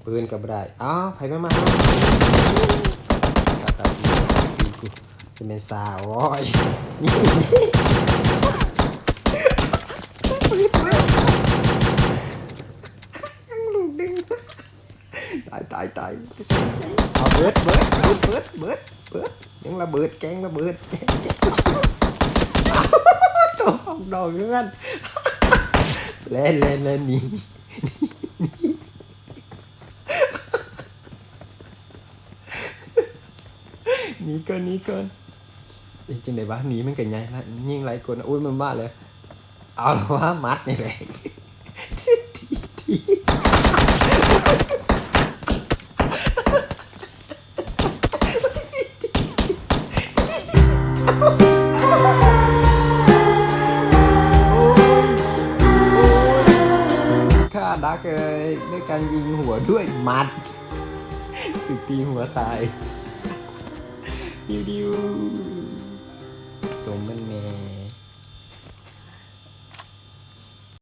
ปืนกับได้อ้าวไผไม่มาจะเป็นสาวโอ้ยนี่ยังลูกดึงตายเอาเบิดยังระเบิดแกงระเบิดตัวของดอกเงินเล่นนี่หนีเกินจังได๋วะหนีมันก็ใหญ่ละยิ่งหลายคนอุ้ยมันบ้าเลยเอาละว่ามัดนี่แหละฆ่าดักเลยด้วยการยิงหัวด้วยมัดถูกตีหัวตายดิวสมมันแม่